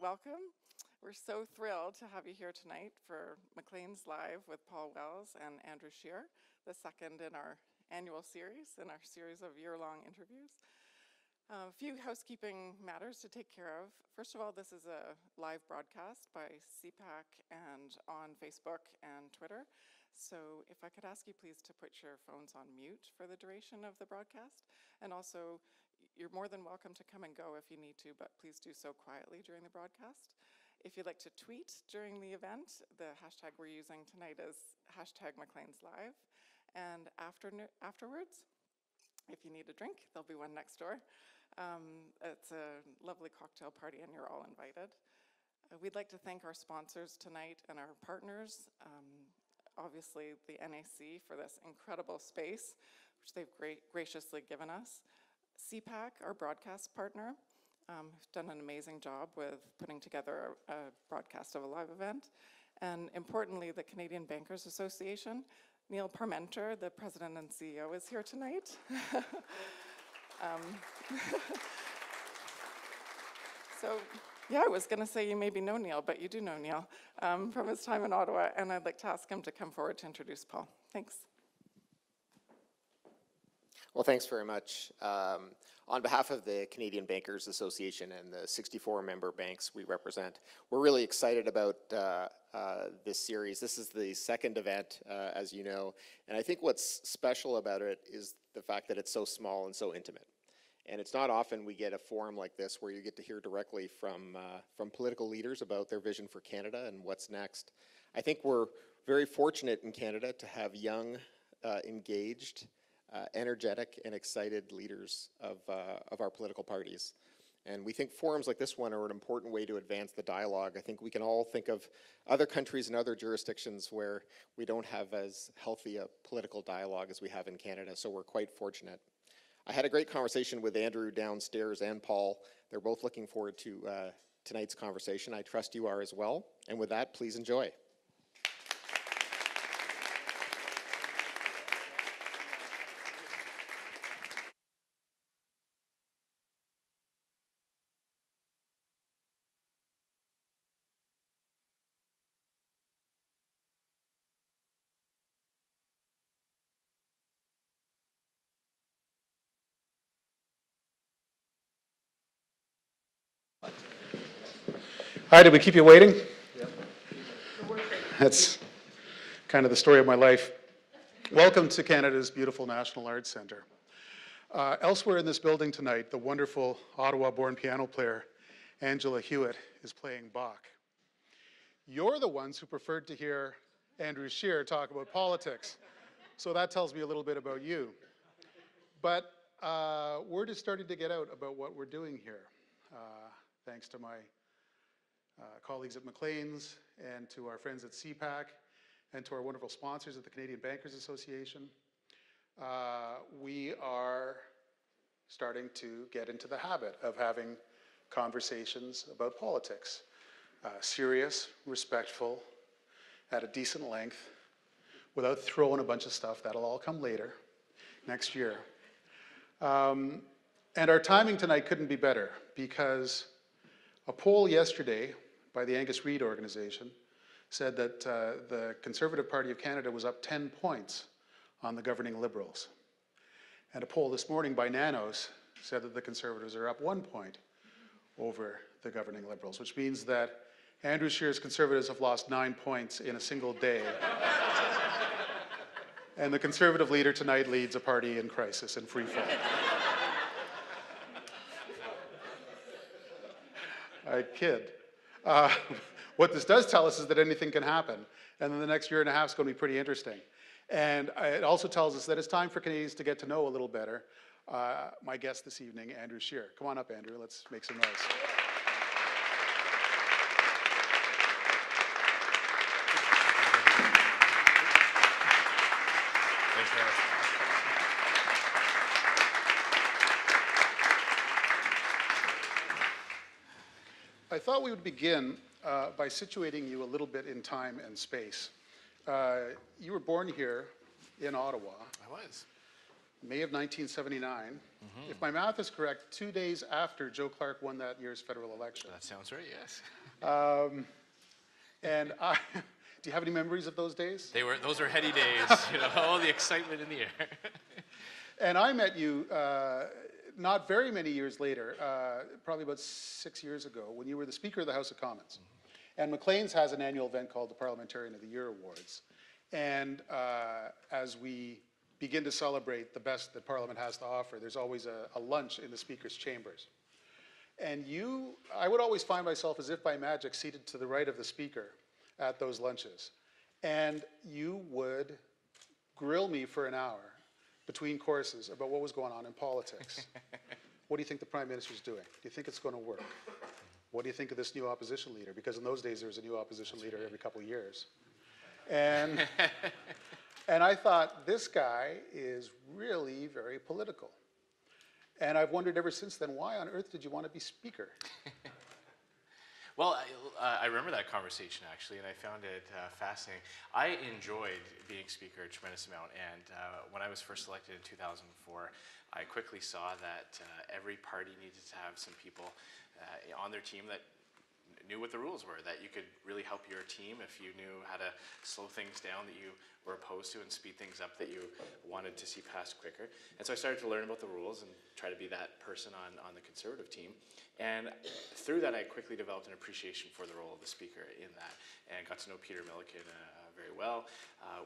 welcome. We're so thrilled to have you here tonight for Maclean's Live with Paul Wells and Andrew Scheer, the second in our annual series, in our series of year-long interviews. A few housekeeping matters to take care of. First of all, this is a live broadcast by CPAC and on Facebook and Twitter. So if I could ask you please to put your phones on mute for the duration of the broadcast. And also, you're more than welcome to come and go if you need to, but please do so quietly during the broadcast. If you'd like to tweet during the event, the hashtag we're using tonight is hashtag Maclean's Live. And afterwards, if you need a drink, there'll be one next door. It's a lovely cocktail party and you're all invited. We'd like to thank our sponsors tonight and our partners. Obviously the NAC for this incredible space, which they've graciously given us. CPAC, our broadcast partner, who's done an amazing job with putting together a broadcast of a live event. And importantly, the Canadian Bankers Association. Neil Parmenter, the president and CEO, is here tonight. So, yeah, I was going to say you maybe know Neil, but you do know Neil from his time in Ottawa, and I'd like to ask him to come forward to introduce Paul. Thanks. Well, thanks very much. On behalf of the Canadian Bankers Association and the 64 member banks we represent, we're really excited about this series. This is the second event, as you know, and I think what's special about it is the fact that it's so small and so intimate. And it's not often we get a forum like this where you get to hear directly from political leaders about their vision for Canada and what's next. I think we're very fortunate in Canada to have young, engaged, energetic and excited leaders of our political parties. And we think forums like this one are an important way to advance the dialogue. I think we can all think of other countries and other jurisdictions where we don't have as healthy a political dialogue as we have in Canada, so we're quite fortunate. I had a great conversation with Andrew downstairs and Paul. They're both looking forward to tonight's conversation. I trust you are as well. And with that, please enjoy. Hi, did we keep you waiting? Yep. That's kind of the story of my life. Welcome to Canada's beautiful National Arts Centre. Elsewhere in this building tonight, the wonderful Ottawa-born piano player Angela Hewitt is playing Bach. You're the ones who preferred to hear Andrew Scheer talk about politics, so that tells me a little bit about you. But word is starting to get out about what we're doing here, thanks to my colleagues at Maclean's and to our friends at CPAC and to our wonderful sponsors at the Canadian Bankers Association. We are starting to get into the habit of having conversations about politics. Serious, respectful, at a decent length, without throwing a bunch of stuff. That'll all come later, next year. And our timing tonight couldn't be better because a poll yesterday by the Angus Reid organization said that the Conservative Party of Canada was up 10 points on the governing Liberals. And a poll this morning by Nanos said that the Conservatives are up 1 point over the governing Liberals, which means that Andrew Scheer's Conservatives have lost 9 points in a single day. And the Conservative leader tonight leads a party in crisis and free fall. I kid. What this does tell us is that anything can happen. And then the next year and a half is going to be pretty interesting. And it also tells us that it's time for Canadians to get to know a little better my guest this evening, Andrew Scheer. Come on up, Andrew. Let's make some noise. Thanks, man. I thought we would begin by situating you a little bit in time and space. You were born here in Ottawa. I was. May of 1979. If my math is correct, 2 days after Joe Clark won that year's federal election. That sounds right, yes. And I, do you have any memories of those days? Those were heady days, you know, all the excitement in the air. And I met you not very many years later, probably about 6 years ago, when you were the Speaker of the House of Commons. And Maclean's has an annual event called the Parliamentarian of the Year Awards. And as we begin to celebrate the best that Parliament has to offer, there's always a lunch in the Speaker's chambers. And I would always find myself, as if by magic, seated to the right of the Speaker at those lunches. And you would grill me for an hour between courses about what was going on in politics. What do you think the Prime Minister's doing? Do you think it's going to work? What do you think of this new opposition leader? Because in those days, there was a new opposition leader every couple of years. And, and I thought, this guy is really very political. And I've wondered ever since then, why on earth did you want to be Speaker? Well, I remember that conversation, actually, and I found it fascinating. I enjoyed being Speaker a tremendous amount, and when I was first elected in 2004, I quickly saw that every party needed to have some people on their team that knew what the rules were, that you could really help your team if you knew how to slow things down that you were opposed to and speed things up that you wanted to see passed quicker. And so I started to learn about the rules and try to be that person on the Conservative team. And through that, I quickly developed an appreciation for the role of the Speaker in that, and got to know Peter Milliken very well,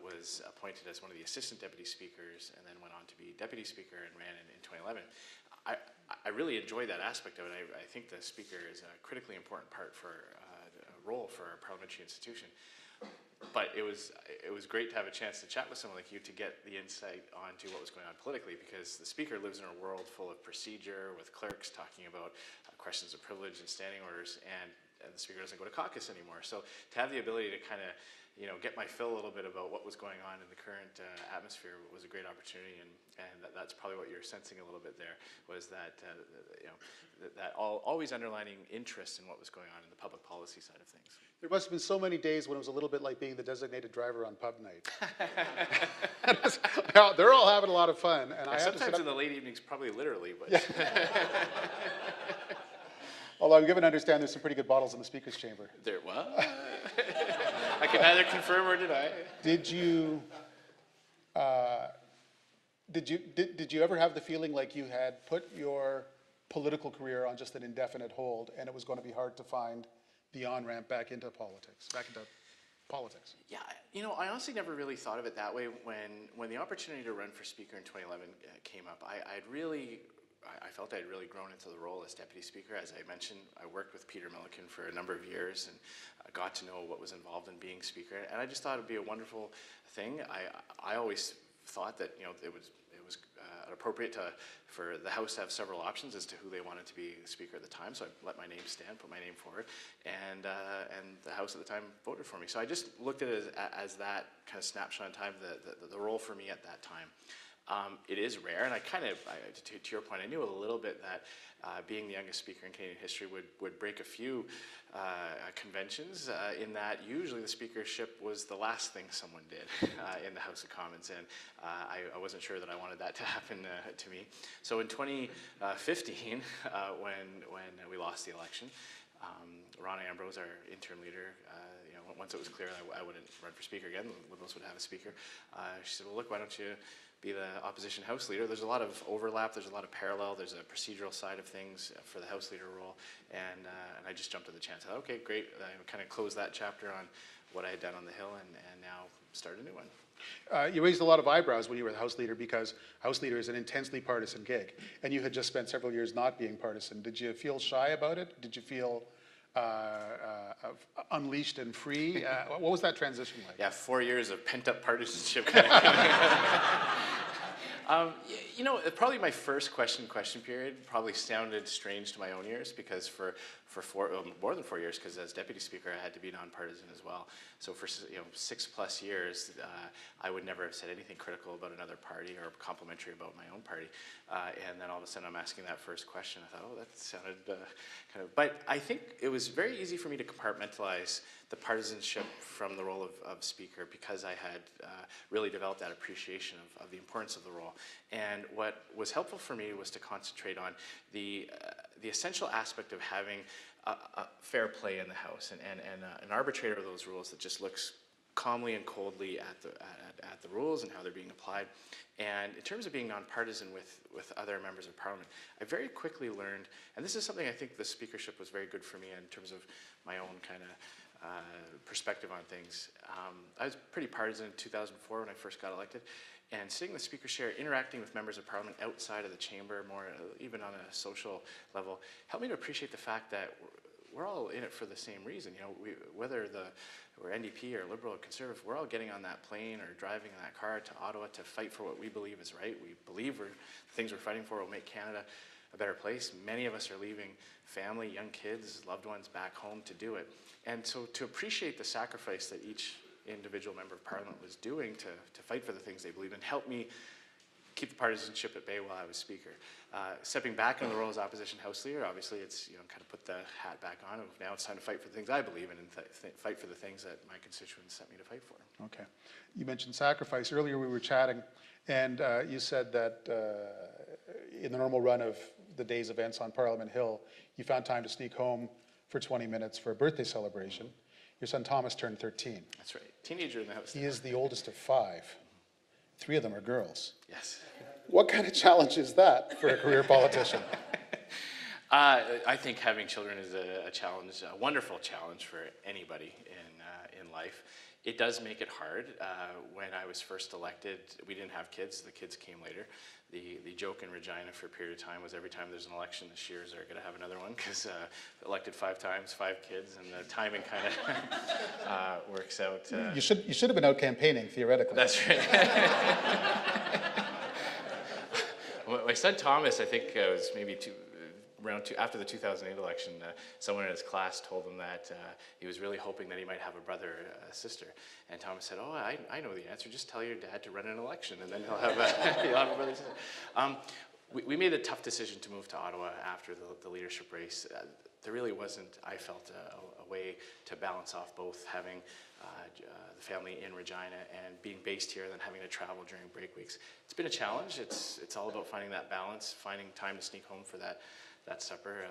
was appointed as one of the Assistant Deputy Speakers, and then went on to be Deputy Speaker and ran in 2011. I really enjoy that aspect of it. I think the Speaker is a critically important part for a role for a parliamentary institution. But it was great to have a chance to chat with someone like you to get the insight onto what was going on politically, because the Speaker lives in a world full of procedure, with clerks talking about questions of privilege and standing orders, and the Speaker doesn't go to caucus anymore. So to have the ability to kind of, you know, get my fill a little bit about what was going on in the current atmosphere was a great opportunity, and that's probably what you're sensing a little bit there, was that you know, that always underlining interest in what was going on in the public policy side of things. There must have been so many days when it was a little bit like being the designated driver on pub night. They're all having a lot of fun. And I sometimes in the late evenings, probably literally, but. Although I'm given to understand there's some pretty good bottles in the Speaker's chamber. There, what? I can neither confirm or deny. Did you ever have the feeling like you had put your political career on just an indefinite hold, and it was going to be hard to find the on-ramp back into politics? Yeah, you know, I honestly never really thought of it that way. When the opportunity to run for Speaker in 2011 came up, I felt I'd really grown into the role as Deputy Speaker. As I mentioned, I worked with Peter Milliken for a number of years and got to know what was involved in being Speaker. And I just thought it'd be a wonderful thing. I always thought that, you know, it was appropriate for the House to have several options as to who they wanted to be the Speaker at the time. So I let my name stand, put my name forward, and the House at the time voted for me. So I just looked at it as that kind of snapshot in time, the role for me at that time. It is rare, and to your point, I knew a little bit that being the youngest Speaker in Canadian history would break a few conventions, in that usually the speakership was the last thing someone did in the House of Commons, and I wasn't sure that I wanted that to happen to me. So in 2015, when we lost the election, Rona Ambrose, our interim leader, you know, once it was clear I wouldn't run for Speaker again, the Liberals would have a Speaker, she said, well, look, why don't you be the opposition House Leader? There's a lot of overlap, there's a lot of parallel, there's a procedural side of things for the House Leader role, and I just jumped at the chance. I thought, okay, great, I kind of closed that chapter on what I had done on the Hill, and now start a new one. You raised a lot of eyebrows when you were the House Leader, because House Leader is an intensely partisan gig, and you had just spent several years not being partisan. Did you feel shy about it? Did you feel unleashed and free? What was that transition like? Yeah, 4 years of pent-up partisanship. You know, probably my first question period probably sounded strange to my own ears, because for more than 4 years, because as Deputy Speaker I had to be nonpartisan as well. So for 6+ years, I would never have said anything critical about another party or complimentary about my own party. And then all of a sudden I'm asking that first question. I thought, oh, that sounded kind of. But I think it was very easy for me to compartmentalize the partisanship from the role of speaker, because I had really developed that appreciation of the importance of the role. And what was helpful for me was to concentrate on the essential aspect of having a fair play in the House, and an arbitrator of those rules that just looks calmly and coldly at the rules and how they're being applied. And in terms of being nonpartisan with other members of Parliament, I very quickly learned, and this is something I think the speakership was very good for me in terms of my own kind of perspective on things. I was pretty partisan in 2004 when I first got elected, and sitting in the speaker chair, interacting with members of Parliament outside of the chamber, more even on a social level, helped me to appreciate the fact that we're all in it for the same reason. You know, whether we're NDP or Liberal or Conservative, we're all getting on that plane or driving in that car to Ottawa to fight for what we believe is right. We believe the things we're fighting for will make Canada a better place. Many of us are leaving family, young kids, loved ones back home to do it. And so to appreciate the sacrifice that each individual member of Parliament was doing to fight for the things they believe in helped me keep the partisanship at bay while I was Speaker. Stepping back in the role as Opposition House Leader, obviously it's, kind of put the hat back on. Now it's time to fight for the things I believe in and fight for the things that my constituents sent me to fight for. Okay. You mentioned sacrifice. Earlier we were chatting, and you said that in the normal run of the day's events on Parliament Hill, you found time to sneak home for 20 minutes for a birthday celebration. Your son Thomas turned 13. That's right. Teenager in the house. He is the oldest of 5. 3 of them are girls. Yes. What kind of challenge is that for a career politician? I think having children is a challenge, a wonderful challenge for anybody in life. It does make it hard. When I was first elected, we didn't have kids. The kids came later. The joke in Regina for a period of time was every time there's an election, the Scheers are going to have another one because elected 5 times, 5 kids, and the timing kind of works out. You should have been out campaigning, theoretically. That's right. My son Thomas, I think was maybe after the 2008 election, someone in his class told him that he was really hoping that he might have a brother or a sister. And Thomas said, "Oh, I know the answer. Just tell your dad to run an election, and then he'll have a brother or sister." We made a tough decision to move to Ottawa after the leadership race. There really wasn't, I felt, a way to balance off both having the family in Regina and being based here and then having to travel during break weeks. It's been a challenge. It's all about finding that balance, finding time to sneak home for that supper,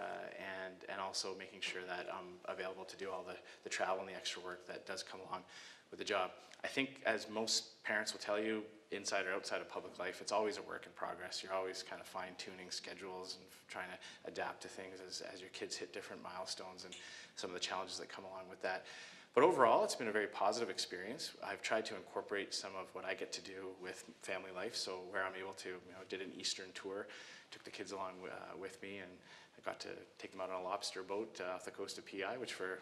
and also making sure that I'm available to do all the travel and the extra work that does come along with the job. I think, as most parents will tell you, inside or outside of public life, it's always a work in progress. You're always kind of fine-tuning schedules and trying to adapt to things as your kids hit different milestones and some of the challenges that come along with that. But overall, it's been a very positive experience. I've tried to incorporate some of what I get to do with family life. So where I'm able to, did an Eastern tour, took the kids along with me, and I got to take them out on a lobster boat off the coast of PI, which for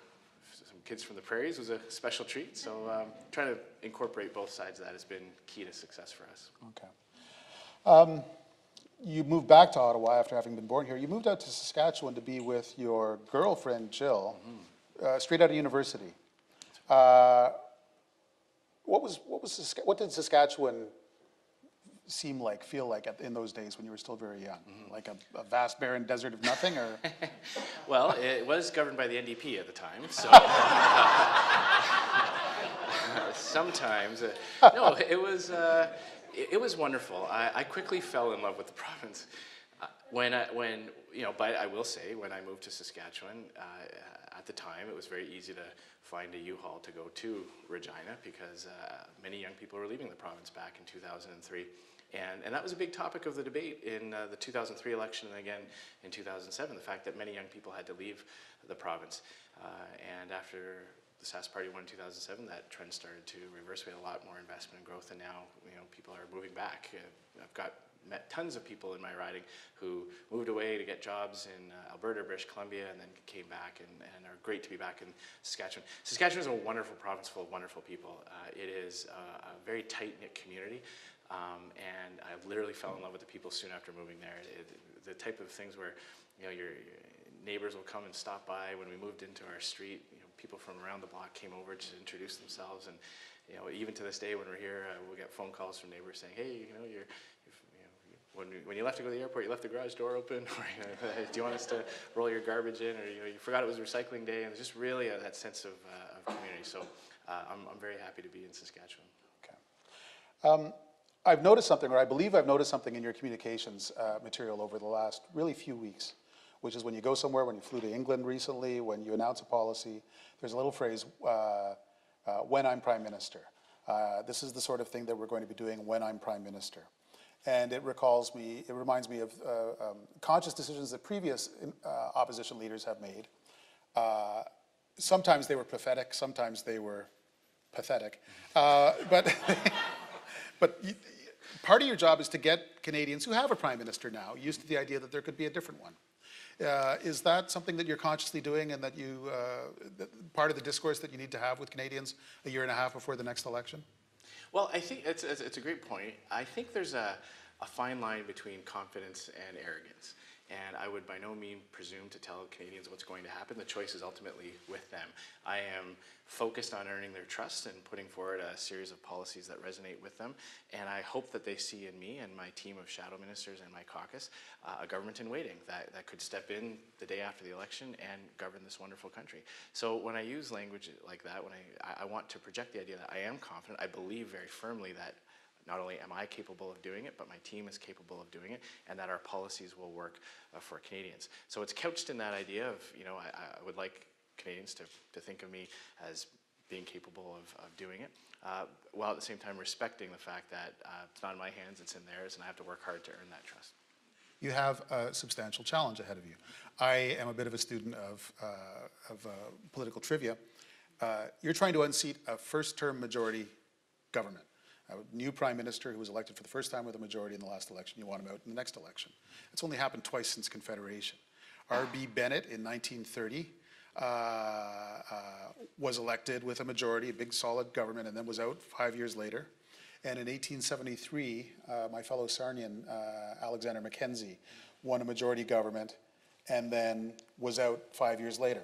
some kids from the prairies was a special treat. So trying to incorporate both sides of that has been key to success for us. Okay. You moved back to Ottawa after having been born here. You moved out to Saskatchewan to be with your girlfriend, Jill, straight out of university. What did Saskatchewan feel like in those days when you were still very young? Like a vast barren desert of nothing, or? Well, it was governed by the NDP at the time, so sometimes no, it was wonderful. I quickly fell in love with the province. But I will say, when I moved to Saskatchewan, at the time, it was very easy to find a U-Haul to go to Regina because many young people were leaving the province back in 2003. And that was a big topic of the debate in the 2003 election and again in 2007, the fact that many young people had to leave the province. And after the Sask Party won in 2007, that trend started to reverse. We had a lot more investment and growth, and now people are moving back. I've met tons of people in my riding who moved away to get jobs in Alberta, British Columbia, and then came back and are great to be back in Saskatchewan. Saskatchewan is a wonderful province full of wonderful people. It is a very tight-knit community, and I literally fell in love with the people soon after moving there. The type of things where your neighbors will come and stop by. When we moved into our street, people from around the block came over to introduce themselves, and even to this day when we're here, we'll get phone calls from neighbors saying, "Hey, you're when you left to go to the airport, you left the garage door open, or do you want us to roll your garbage in, or you forgot it was recycling day, and it's just really that sense of community. So I'm very happy to be in Saskatchewan. Okay. I've noticed something, or I believe I've noticed something in your communications material over the last really few weeks, which is when you go somewhere, when you flew to England recently, when you announce a policy, there's a little phrase, when I'm Prime Minister. This is the sort of thing that we're going to be doing when I'm Prime Minister. And it reminds me of conscious decisions that previous opposition leaders have made. Sometimes they were prophetic, sometimes they were pathetic. But part of your job is to get Canadians who have a Prime Minister now used to the idea that there could be a different one. Is that something that you're consciously doing, and that you, part of the discourse that you need to have with Canadians a year and a half before the next election? Well, I think it's a great point. I think there's a fine line between confidence and arrogance. And I would by no means presume to tell Canadians what's going to happen. The choice is ultimately with them. I am focused on earning their trust and putting forward a series of policies that resonate with them. And I hope that they see in me and my team of shadow ministers and my caucus a government in waiting that could step in the day after the election and govern this wonderful country. So when I use language like that, when I want to project the idea that I am confident, I believe very firmly that not only am I capable of doing it, but my team is capable of doing it, and that our policies will work for Canadians. So it's couched in that idea of, I would like Canadians to think of me as being capable of doing it, while at the same time respecting the fact that it's not in my hands, it's in theirs, and I have to work hard to earn that trust. You have a substantial challenge ahead of you. I am a bit of a student of political trivia. You're trying to unseat a first-term majority government. A new prime minister who was elected for the first time with a majority in the last election. You want him out in the next election. It's only happened twice since Confederation. R.B. Bennett in 1930 was elected with a majority, a big solid government, and then was out 5 years later. And in 1873, my fellow Sarnian, Alexander Mackenzie, won a majority government and then was out 5 years later.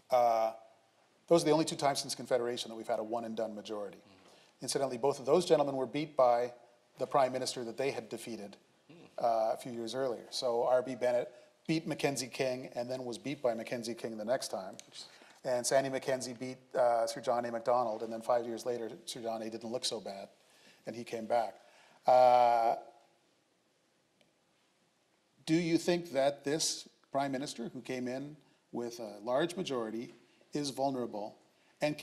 Those are the only two times since Confederation that we've had a one-and-done majority. Incidentally, both of those gentlemen were beat by the prime minister that they had defeated a few years earlier. So R.B. Bennett beat Mackenzie King and then was beat by Mackenzie King the next time. And Sandy Mackenzie beat Sir John A. Macdonald, and then 5 years later, Sir John A. didn't look so bad, and he came back. Do you think that this prime minister who came in with a large majority is vulnerable? And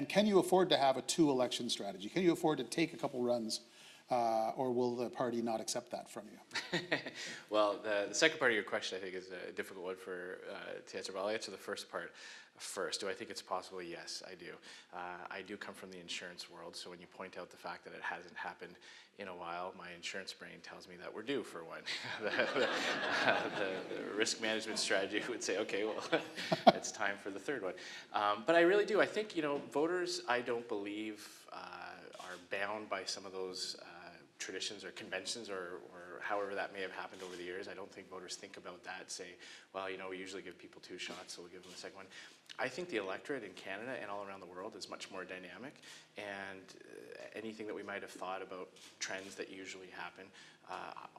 can you afford to have a two-election strategy? Can you afford to take a couple runs, or will the party not accept that from you? Well, the second part of your question, I think, is a difficult one to answer, but I'll answer the first part first. Do I think it's possible? Yes, I do. I do come from the insurance world, so when you point out the fact that it hasn't happened in a while, my insurance brain tells me that we're due for one. the risk management strategy would say, okay, well, it's time for the third one. But I really do. I think, voters, I don't believe, are bound by some of those traditions or conventions or however that may have happened over the years. I don't think voters think about that, say, well, we usually give people two shots, so we'll give them a second one. I think the electorate in Canada and all around the world is much more dynamic, and anything that we might have thought about trends that usually happen,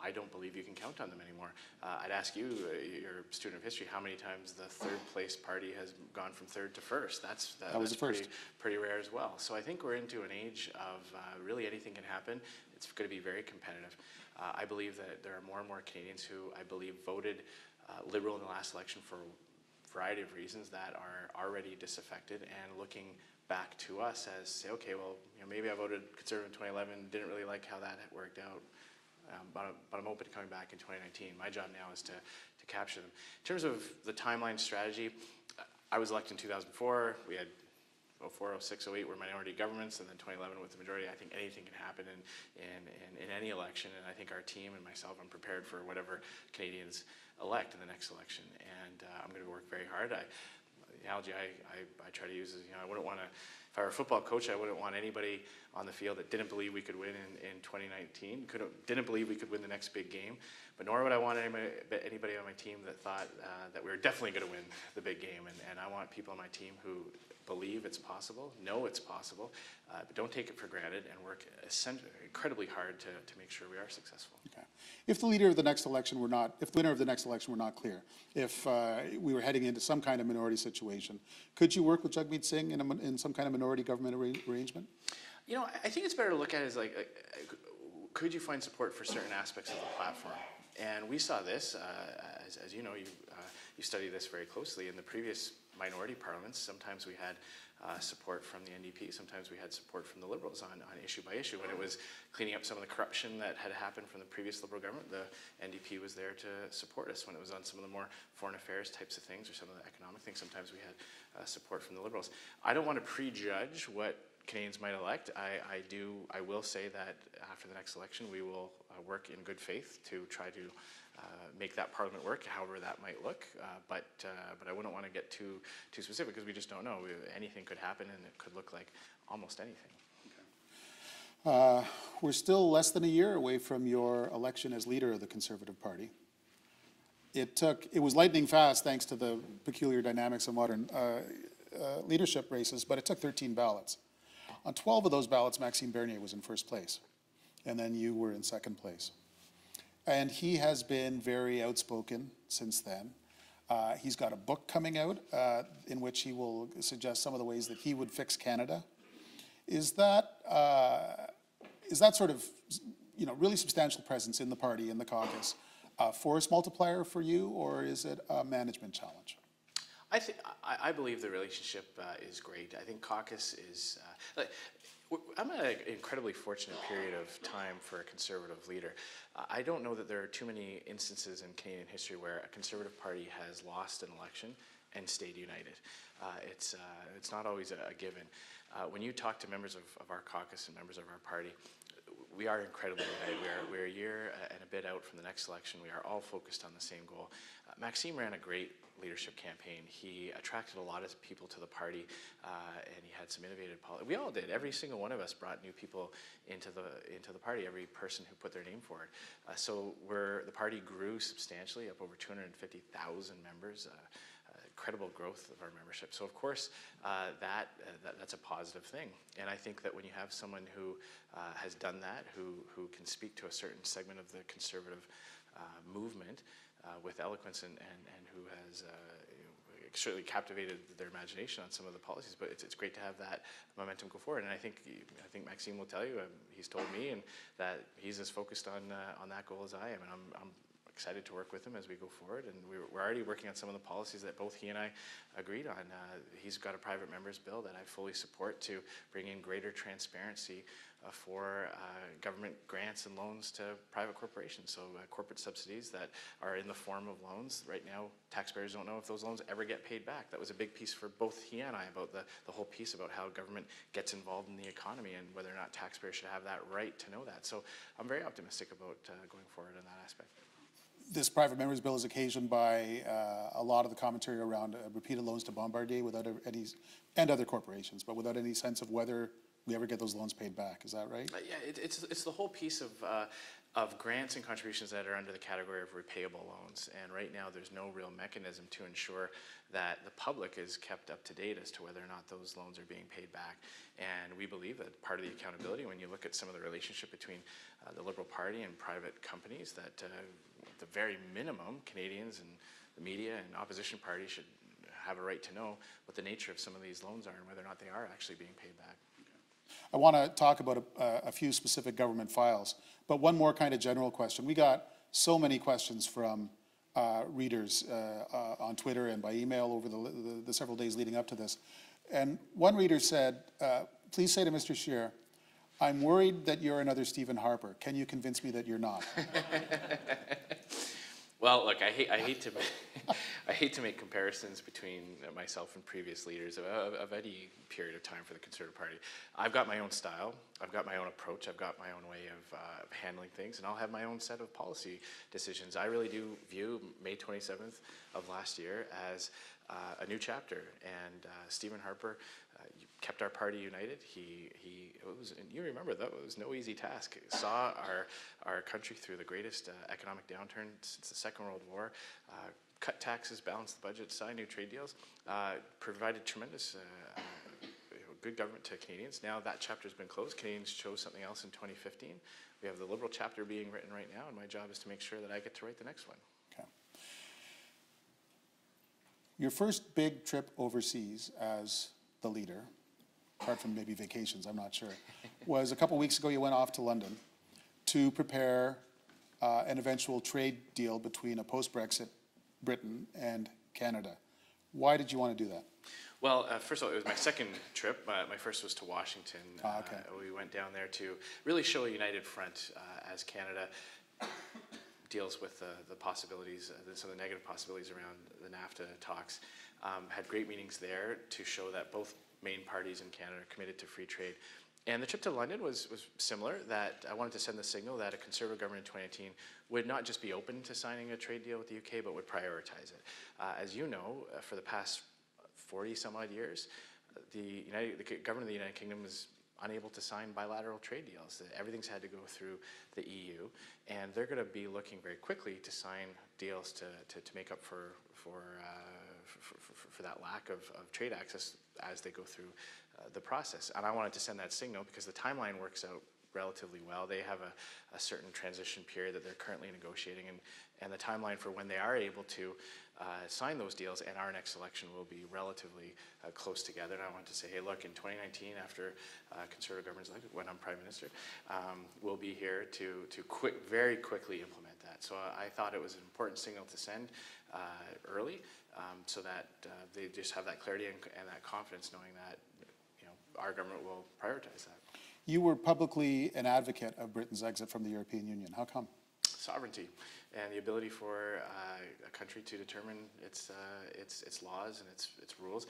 I don't believe you can count on them anymore. I'd ask you, you're a student of history, how many times the third place party has gone from third to first? That's pretty rare as well. So I think we're into an age of really anything can happen. It's going to be very competitive. I believe that there are more and more Canadians who I believe voted Liberal in the last election for a variety of reasons that are already disaffected and looking back to us as, say, okay, well, maybe I voted Conservative in 2011, didn't really like how that worked out, but I'm open to coming back in 2019. My job now is to capture them. In terms of the timeline strategy, I was elected in 2004. We had 04, 06, 08 were minority governments, and then 2011 with the majority. I think anything can happen in any election, and I think our team and myself, I'm prepared for whatever Canadians elect in the next election, and I'm going to work very hard. The analogy I try to use is, I wouldn't want to if I were a football coach, I wouldn't want anybody on the field that didn't believe we could win in 2019, didn't believe we could win the next big game, but nor would I want anybody on my team that thought that we were definitely going to win the big game. And I want people on my team who believe it's possible, know it's possible, but don't take it for granted and work incredibly hard to make sure we are successful. Okay. If the leader of the next election were not, if the winner of the next election were not clear, if we were heading into some kind of minority situation, could you work with Jagmeet Singh in some kind of minority government arrangement? You know, I think it's better to look at it as like, could you find support for certain aspects of the platform? And we saw this, as you know, you study this very closely. In the previous minority parliaments, sometimes we had support from the NDP, sometimes we had support from the Liberals on issue by issue. When it was cleaning up some of the corruption that had happened from the previous Liberal government, the NDP was there to support us. When it was on some of the more foreign affairs types of things or some of the economic things, sometimes we had support from the Liberals. I don't want to prejudge what Canadians might elect. I will say that after the next election, we will work in good faith to try to make that parliament work, however that might look. But I wouldn't want to get too specific because we just don't know. Anything could happen, and it could look like almost anything. Okay. We're still less than a year away from your election as leader of the Conservative Party. It was lightning fast thanks to the peculiar dynamics of modern leadership races, but it took 13 ballots. On 12 of those ballots, Maxime Bernier was in first place, and then you were in second place. And he has been very outspoken since then. He's got a book coming out in which he will suggest some of the ways that he would fix Canada. Is that sort of, you know, really substantial presence in the party, in the caucus, a force multiplier for you, or is it a management challenge? I believe the relationship is great. I think caucus is, I'm at an incredibly fortunate period of time for a Conservative leader. I don't know that there are too many instances in Canadian history where a Conservative Party has lost an election and stayed united. It's not always a given. When you talk to members of our caucus and members of our party, we are incredibly united. We're a year and a bit out from the next election. We are all focused on the same goal. Maxime ran a great leadership campaign. He attracted a lot of people to the party, and he had some innovative policies. We all did. Every single one of us brought new people into the party. Every person who put their name forward. So the party grew substantially, up over 250,000 members. Incredible growth of our membership. So of course, that's a positive thing. And I think that when you have someone who has done that, who can speak to a certain segment of the Conservative movement with eloquence and who has certainly captivated their imagination on some of the policies, but it's great to have that momentum go forward. And I think Maxime will tell you, he's told me, and that he's as focused on that goal as I am, and I'm excited to work with him as we go forward. And we're already working on some of the policies that both he and I agreed on. He's got a private members bill that I fully support to bring in greater transparency for government grants and loans to private corporations. So corporate subsidies that are in the form of loans. Right now, taxpayers don't know if those loans ever get paid back. That was a big piece for both he and I about the whole piece about how government gets involved in the economy and whether or not taxpayers should have that right to know that. So I'm very optimistic about going forward in that aspect. This private members bill is occasioned by a lot of the commentary around repeated loans to Bombardier without any, and other corporations, but without any sense of whether we ever get those loans paid back. Is that right? Yeah, it's the whole piece of grants and contributions that are under the category of repayable loans. And right now, there's no real mechanism to ensure that the public is kept up to date as to whether or not those loans are being paid back. And we believe that part of the accountability, when you look at some of the relationship between the Liberal Party and private companies, that at the very minimum, Canadians and the media and opposition parties should have a right to know what the nature of some of these loans are and whether or not they are actually being paid back. I want to talk about a few specific government files, but one more kind of general question. We got so many questions from readers on Twitter and by email over the several days leading up to this. And one reader said, please say to Mr. Scheer, I'm worried that you're another Stephen Harper. Can you convince me that you're not? Well, look, I hate to make comparisons between myself and previous leaders of any period of time for the Conservative Party. I've got my own style, I've got my own approach, I've got my own way of handling things, and I'll have my own set of policy decisions. I really do view May 27th of last year as a new chapter. And Stephen Harper kept our party united. You remember that was no easy task. Saw our country through the greatest economic downturn since the Second World War. Cut taxes, balanced the budget, signed new trade deals, provided tremendous good government to Canadians. Now that chapter's been closed. Canadians chose something else in 2015. We have the Liberal chapter being written right now, and my job is to make sure that I get to write the next one. Okay. Your first big trip overseas as the leader, apart from maybe vacations, I'm not sure, was a couple weeks ago. You went off to London to prepare an eventual trade deal between a post-Brexit Britain and Canada. Why did you want to do that? Well, first of all, it was my second trip. My first was to Washington. Okay. We went down there to really show a united front as Canada deals with the possibilities, some of the negative possibilities around the NAFTA talks. Had great meetings there to show that both main parties in Canada are committed to free trade. And the trip to London was similar, that I wanted to send the signal that a Conservative government in 2019 would not just be open to signing a trade deal with the UK, but would prioritize it. As you know, for the past 40 some odd years, the government of the United Kingdom is unable to sign bilateral trade deals. Everything's had to go through the EU, and they're going to be looking very quickly to sign deals to make up for that lack of trade access as they go through the process. And I wanted to send that signal because the timeline works out relatively well. They have a certain transition period that they're currently negotiating, and the timeline for when they are able to sign those deals and our next election will be relatively close together. And I want to say, hey, look, in 2019, after Conservative government's elected, when I'm Prime Minister, we'll be here to very quickly implement that. So I thought it was an important signal to send early, so that they just have that clarity and that confidence, knowing that our government will prioritize that. You were publicly an advocate of Britain's exit from the European Union. How come? Sovereignty and the ability for a country to determine its laws and its rules.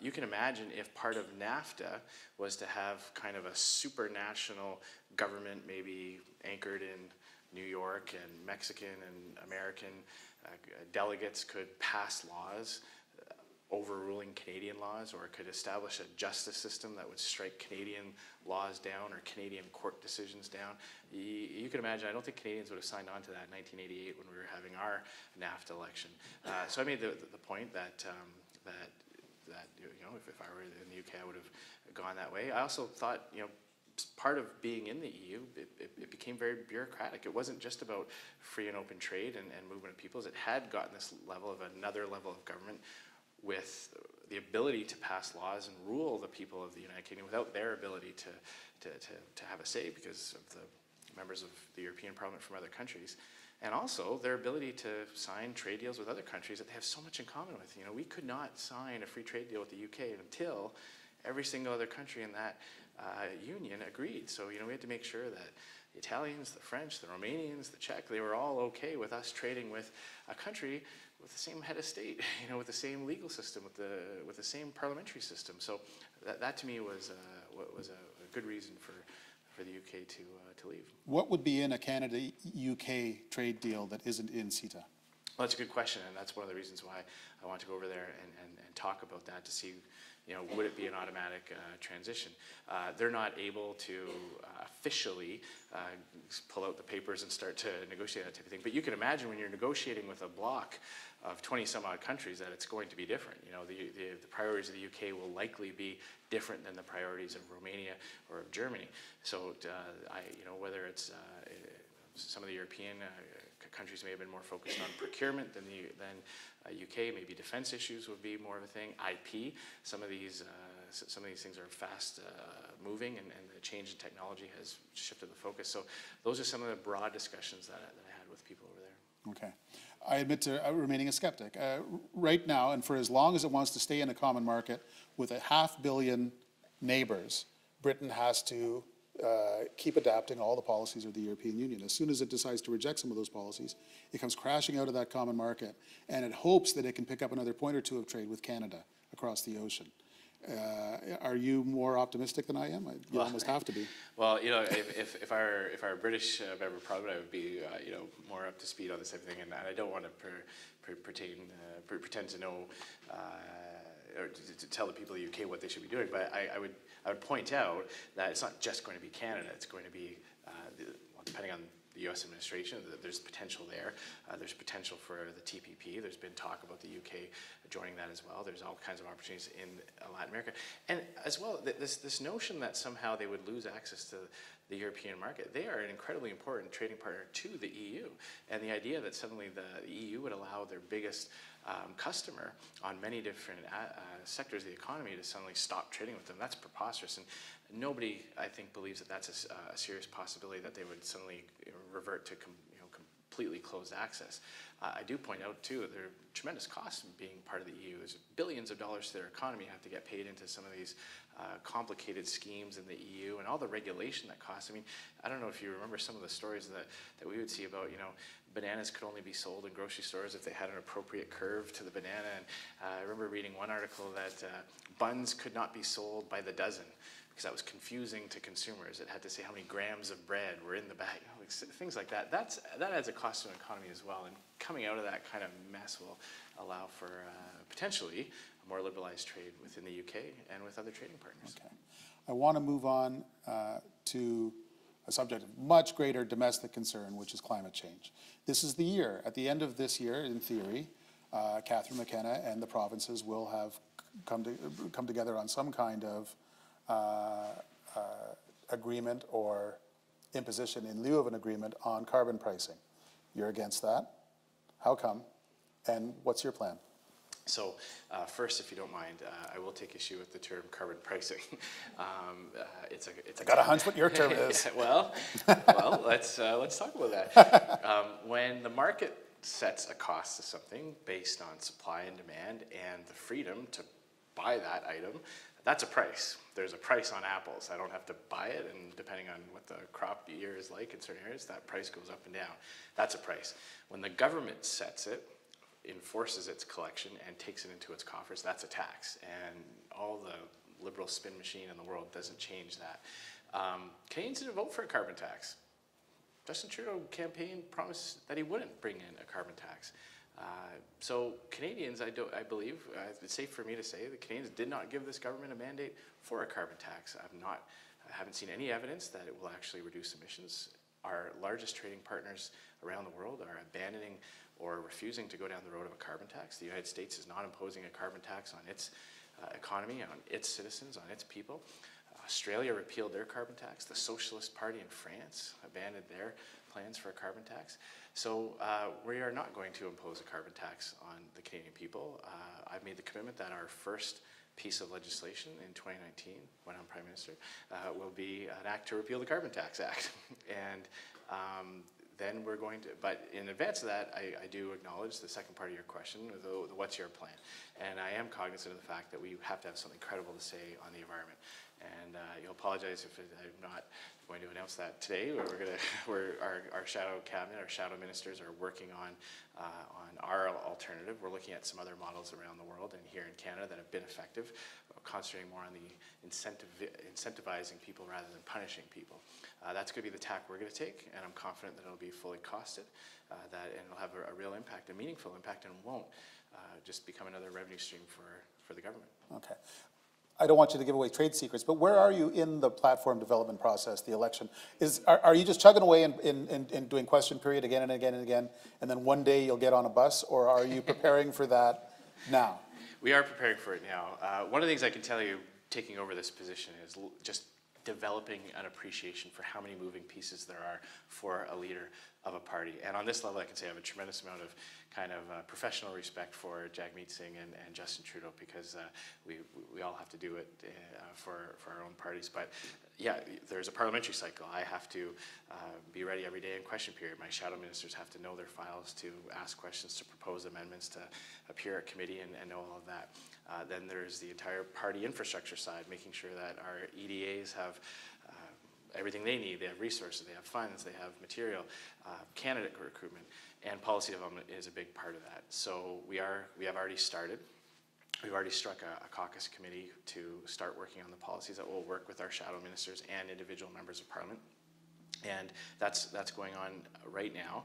You can imagine if part of NAFTA was to have kind of a supranational government, maybe anchored in New York, and Mexican and American delegates could pass laws overruling Canadian laws, or could establish a justice system that would strike Canadian laws down or Canadian court decisions down. You can imagine, I don't think Canadians would have signed on to that in 1988 when we were having our NAFTA election. So I made the point that if I were in the UK, I would have gone that way. I also thought, part of being in the EU, it became very bureaucratic. It wasn't just about free and open trade and movement of peoples. It had gotten this level of another level of government with the ability to pass laws and rule the people of the United Kingdom without their ability to have a say because of the members of the European Parliament from other countries. And also their ability to sign trade deals with other countries that they have so much in common with. We could not sign a free trade deal with the UK until every single other country in that union agreed. So, we had to make sure that the Italians, the French, the Romanians, the Czech, they were all okay with us trading with a country with the same head of state, with the same legal system, with the same parliamentary system. So that to me was a good reason for the UK to leave. What would be in a Canada-UK trade deal that isn't in CETA? Well, that's a good question, and that's one of the reasons why I want to go over there and talk about that, to see, would it be an automatic transition? They're not able to officially pull out the papers and start to negotiate that type of thing. But you can imagine when you're negotiating with a bloc of 20 some odd countries that it's going to be different. The priorities of the UK will likely be different than the priorities of Romania or of Germany. So whether it's some of the European countries may have been more focused on procurement than UK. Maybe defense issues would be more of a thing. IP. Some of these things are fast moving, and the change in technology has shifted the focus. So those are some of the broad discussions that I had with people over there. Okay. I admit to remaining a skeptic. Right now, and for as long as it wants to stay in a common market with 500 million neighbors, Britain has to keep adapting all the policies of the European Union. As soon as it decides to reject some of those policies, it comes crashing out of that common market, and it hopes that it can pick up another point or two of trade with Canada across the ocean. Are you more optimistic than I am? You almost have to be. Well, you know, if I were a British member of Parliament, I would be, you know, more up to speed on this type of thing, and I don't want to pretend to know or to tell the people of the UK what they should be doing. But I would point out that it's not just going to be Canada. It's going to be, well, depending on the U.S. administration, there's potential there. There's potential for the TPP. There's been talk about the UK joining that as well. There's all kinds of opportunities in Latin America. And as well, this notion that somehow they would lose access to the European market. They are an incredibly important trading partner to the EU. And the idea that suddenly the EU would allow their biggest customer on many different sectors of the economy to suddenly stop trading with them, that's preposterous. And nobody, I think, believes that that's a serious possibility that they would suddenly revert to completely closed access. I do point out, too, there are tremendous costs in being part of the EU. There's billions of dollars to their economy have to get paid into some of these complicated schemes in the EU and all the regulation that costs. I mean, I don't know if you remember some of the stories that we would see about, you know, bananas could only be sold in grocery stores if they had an appropriate curve to the banana. And I remember reading one article that buns could not be sold by the dozen because that was confusing to consumers. It had to say how many grams of bread were in the bag, you know, like things like that. That adds a cost to an economy as well. And coming out of that kind of mess will allow for potentially a more liberalized trade within the UK and with other trading partners. Okay. I want to move on to a subject of much greater domestic concern, which is climate change. This is the year. At the end of this year, in theory, Catherine McKenna and the provinces will have come together on some kind of agreement or imposition in lieu of an agreement on carbon pricing. You're against that? How come? And what's your plan? So first, if you don't mind, I will take issue with the term carbon pricing. I got a hunch what your term is. well, let's talk about that. When the market sets a cost to something based on supply and demand and the freedom to buy that item, that's a price. There's a price on apples. I don't have to buy it, and depending on what the crop year is like in certain areas, that price goes up and down. That's a price. When the government sets it, enforces its collection, and takes it into its coffers, that's a tax. And all the liberal spin machine in the world doesn't change that. Canadians didn't vote for a carbon tax. Justin Trudeau campaign promised that he wouldn't bring in a carbon tax. So Canadians, I believe, it's safe for me to say, that Canadians did not give this government a mandate for a carbon tax. I haven't seen any evidence that it will actually reduce emissions. Our largest trading partners around the world are abandoning or refusing to go down the road of a carbon tax. The United States is not imposing a carbon tax on its economy, on its citizens, on its people. Australia repealed their carbon tax. The Socialist Party in France abandoned their plans for a carbon tax. So we are not going to impose a carbon tax on the Canadian people. I've made the commitment that our first piece of legislation in 2019, when I'm Prime Minister, will be an act to repeal the Carbon Tax Act. And then we're going to, but in advance of that, I do acknowledge the second part of your question, what's your plan? And I am cognizant of the fact that we have to have something credible to say on the environment. And you'll apologize if I'm not going to announce that today. Our shadow cabinet, our shadow ministers are working on our alternative. We're looking at some other models around the world and here in Canada that have been effective, concentrating more on the incentivizing people rather than punishing people. That's going to be the tack we're going to take, and I'm confident that it'll be fully costed, and it'll have a real impact, a meaningful impact, and won't just become another revenue stream for the government. Okay. I don't want you to give away trade secrets, but where are you in the platform development process, the election? Are you just chugging away and doing question period again and again and again, and then one day you'll get on a bus, or are you preparing for that now? We are preparing for it now. One of the things I can tell you, taking over this position, is just developing an appreciation for how many moving pieces there are for a leader of a party. And on this level, I can say I have a tremendous amount of kind of professional respect for Jagmeet Singh and Justin Trudeau, because we all have to do it for our own parties. But yeah, there's a parliamentary cycle. I have to be ready every day in question period. My shadow ministers have to know their files, to ask questions, to propose amendments, to appear at committee and know all of that. Then there's the entire party infrastructure side, making sure that our EDAs have everything they need. They have resources, they have funds, they have material, candidate recruitment, and policy development is a big part of that. So we have already started. We've already struck a caucus committee to start working on the policies that will work with our shadow ministers and individual members of parliament. And that's going on right now.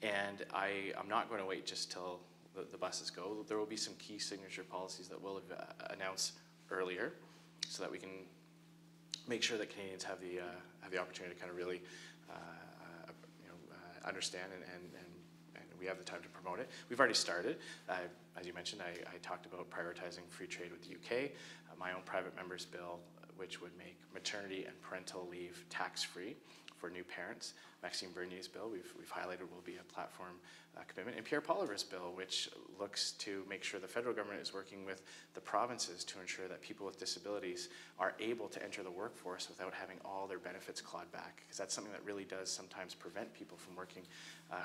And I'm not going to wait just till the buses go. There will be some key signature policies that we'll announce earlier so that we can make sure that Canadians have the opportunity to kind of really understand and we have the time to promote it. We've already started. As you mentioned, I talked about prioritizing free trade with the UK, my own private member's bill, which would make maternity and parental leave tax-free for new parents. Maxime Bernier's bill, we've highlighted, will be a platform commitment. And Pierre Poilievre's bill, which looks to make sure the federal government is working with the provinces to ensure that people with disabilities are able to enter the workforce without having all their benefits clawed back. Because that's something that really does sometimes prevent people from working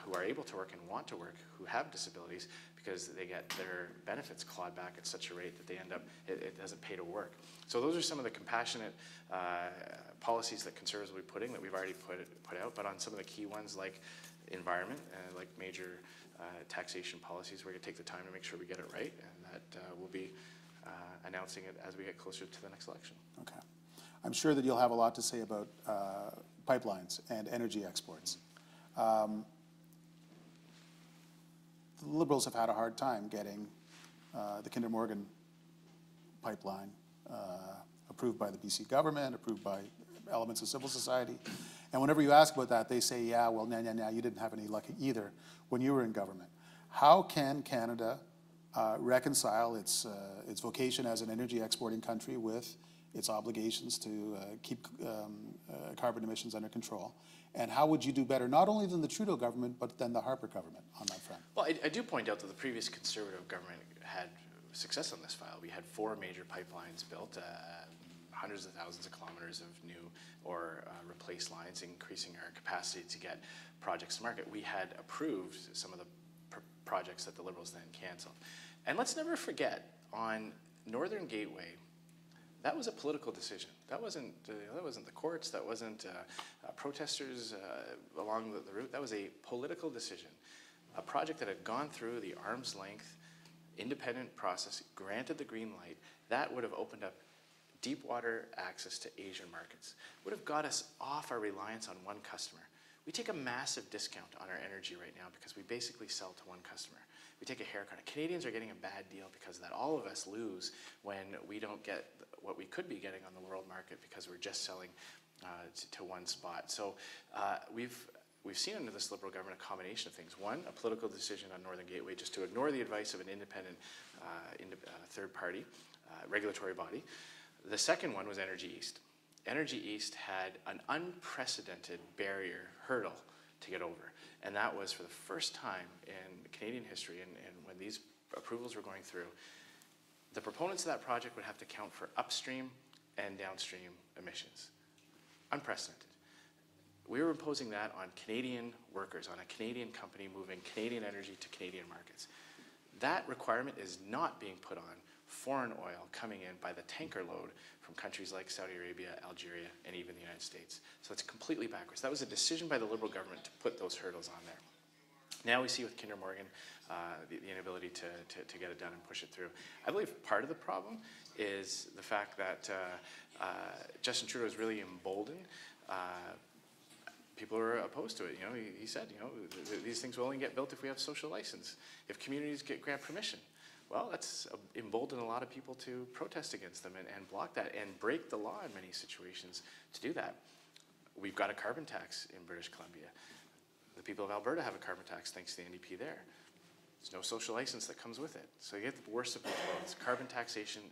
who are able to work and want to work, who have disabilities, because they get their benefits clawed back at such a rate that they end up, it doesn't pay to work. So those are some of the compassionate policies that Conservatives will be putting that we've already put out, but on some of the key ones like environment, like major taxation policies, we're going to take the time to make sure we get it right, and that we'll be announcing it as we get closer to the next election. Okay. I'm sure that you'll have a lot to say about pipelines and energy exports. The Liberals have had a hard time getting the Kinder Morgan pipeline approved by the BC government, approved by elements of civil society. And whenever you ask about that, they say, yeah, well, nah, you didn't have any luck either when you were in government. How can Canada reconcile its vocation as an energy exporting country with its obligations to keep carbon emissions under control? And how would you do better, not only than the Trudeau government, but than the Harper government on that front? Well, I do point out that the previous Conservative government had success on this file. We had 4 major pipelines built, hundreds of thousands of kilometers of new or replaced lines, increasing our capacity to get projects to market. We had approved some of the projects that the Liberals then canceled. And let's never forget, on Northern Gateway, that was a political decision. That wasn't the courts, that wasn't protesters along the route. That was a political decision. A project that had gone through the arm's length independent process, granted the green light, that would have opened up deep water access to Asian markets, would have got us off our reliance on one customer. We take a massive discount on our energy right now because we basically sell to one customer. We take a haircut. Canadians are getting a bad deal because of that. All of us lose when we don't get what we could be getting on the world market because we're just selling to one spot. So we've seen under this Liberal government a combination of things. One, a political decision on Northern Gateway just to ignore the advice of an independent third party, regulatory body. The second one was Energy East. Energy East had an unprecedented hurdle to get over. And that was for the first time in Canadian history, and when these approvals were going through, the proponents of that project would have to count for upstream and downstream emissions. Unprecedented. We were imposing that on Canadian workers, on a Canadian company moving Canadian energy to Canadian markets. That requirement is not being put on foreign oil coming in by the tanker load from countries like Saudi Arabia, Algeria, and even the United States. So it's completely backwards. That was a decision by the Liberal government to put those hurdles on there. Now we see with Kinder Morgan the inability to get it done and push it through. I believe part of the problem is the fact that Justin Trudeau is really emboldened. People are opposed to it. You know, he said, you know, these things will only get built if we have social license, if communities grant permission. Well, that's emboldened a lot of people to protest against them and block that and break the law in many situations to do that. We've got a carbon tax in British Columbia. The people of Alberta have a carbon tax thanks to the NDP there. There's no social license that comes with it. So you get the worst of both worlds, carbon taxation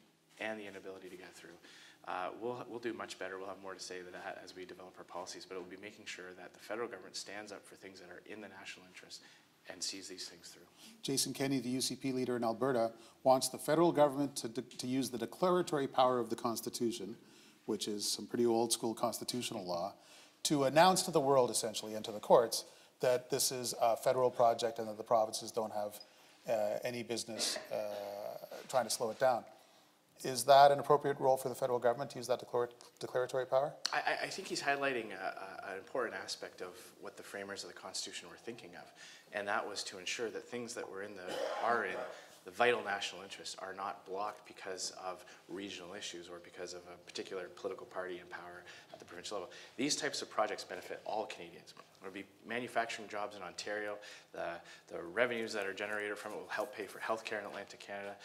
and the inability to get through. We'll do much better. We'll have more to say to that as we develop our policies, but it will be making sure that the federal government stands up for things that are in the national interest and sees these things through. Jason Kenney, the UCP leader in Alberta, wants the federal government to use the declaratory power of the Constitution, which is some pretty old school constitutional law, to announce to the world essentially and to the courts that this is a federal project and that the provinces don't have any business trying to slow it down. Is that an appropriate role for the federal government to use that declaratory power? I think he's highlighting an important aspect of what the framers of the Constitution were thinking of, and that was to ensure that things that are in the vital national interests are not blocked because of regional issues or because of a particular political party in power at the provincial level. These types of projects benefit all Canadians. There will be manufacturing jobs in Ontario. The revenues that are generated from it will help pay for healthcare in Atlantic Canada.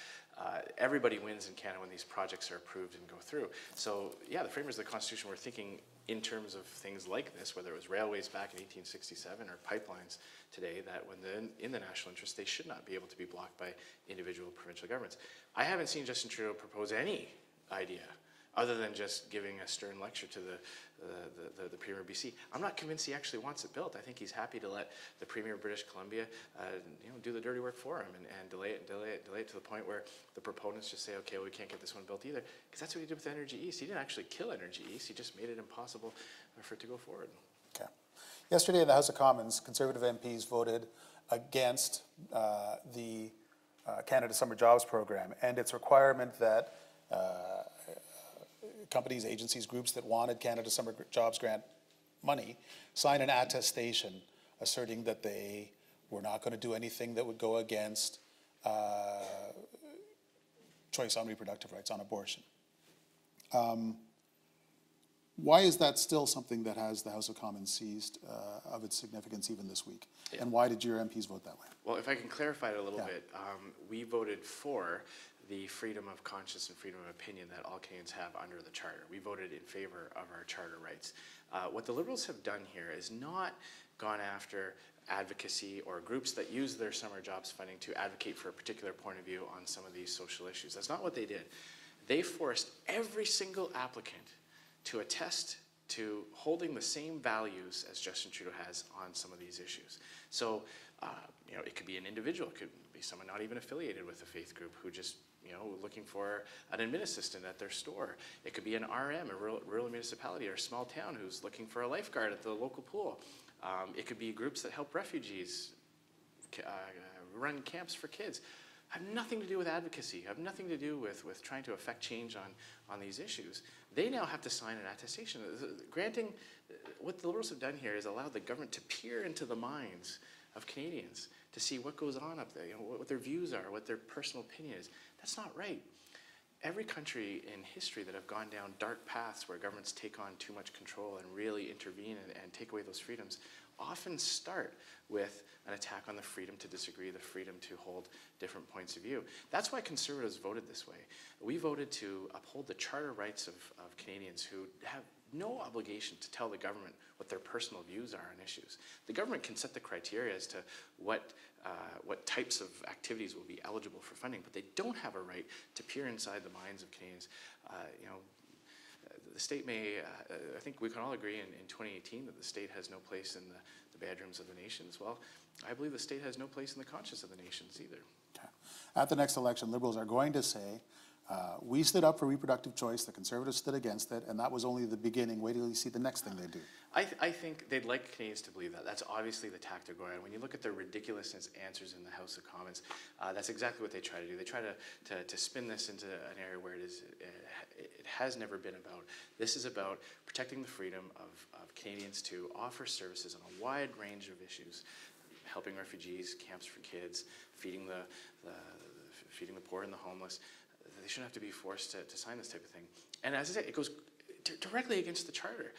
Everybody wins in Canada when these projects are approved and go through. So yeah, the framers of the Constitution were thinking in terms of things like this, whether it was railways back in 1867 or pipelines today, that when they're in the national interest, they should not be able to be blocked by individual provincial governments. I haven't seen Justin Trudeau propose any idea other than just giving a stern lecture to the Premier of BC. I'm not convinced he actually wants it built. I think he's happy to let the Premier of British Columbia do the dirty work for him and delay it to the point where the proponents just say, okay, well, we can't get this one built either. Because that's what he did with Energy East. He didn't actually kill Energy East. He just made it impossible for it to go forward. Okay. Yesterday in the House of Commons, Conservative MPs voted against the Canada Summer Jobs Program and its requirement that companies, agencies, groups that wanted Canada Summer Jobs Grant money sign an attestation asserting that they were not going to do anything that would go against choice on reproductive rights, on abortion. Why is that still something that has the House of Commons seized of its significance even this week? Yeah. And why did your MPs vote that way? Well, if I can clarify it a little bit, we voted for the freedom of conscience and freedom of opinion that all Canadians have under the Charter. We voted in favor of our Charter rights. What the Liberals have done here is not gone after advocacy or groups that use their summer jobs funding to advocate for a particular point of view on some of these social issues. That's not what they did. They forced every single applicant to attest to holding the same values as Justin Trudeau has on some of these issues. So, it could be an individual, it could be someone not even affiliated with a faith group who just, looking for an admin assistant at their store. It could be an RM, a rural municipality or a small town who's looking for a lifeguard at the local pool. It could be groups that help refugees run camps for kids. Have nothing to do with advocacy, have nothing to do with trying to affect change on these issues. They now have to sign an attestation. Granting, what the Liberals have done here is allowed the government to peer into the minds of Canadians to see what goes on up there, what their views are, what their personal opinion is. That's not right. Every country in history that have gone down dark paths where governments take on too much control and really intervene and take away those freedoms often start with an attack on the freedom to disagree, the freedom to hold different points of view. That's why Conservatives voted this way. We voted to uphold the charter rights of Canadians who have no obligation to tell the government what their personal views are on issues. The government can set the criteria as to what types of activities will be eligible for funding, but they don't have a right to peer inside the minds of Canadians. The state may, I think we can all agree in 2018 that the state has no place in the bedrooms of the nations. Well, I believe the state has no place in the conscience of the nations either. Okay. At the next election, Liberals are going to say, we stood up for reproductive choice, the Conservatives stood against it, and that was only the beginning. Wait till you see the next thing they do. I think they'd like Canadians to believe that. That's obviously the tack they're going on. When you look at their ridiculous answers in the House of Commons, that's exactly what they try to do. They try to spin this into an area where it has never been about. This is about protecting the freedom of Canadians to offer services on a wide range of issues, helping refugees, camps for kids, feeding the poor and the homeless. They shouldn't have to be forced to sign this type of thing. And as I say, it goes directly against the Charter.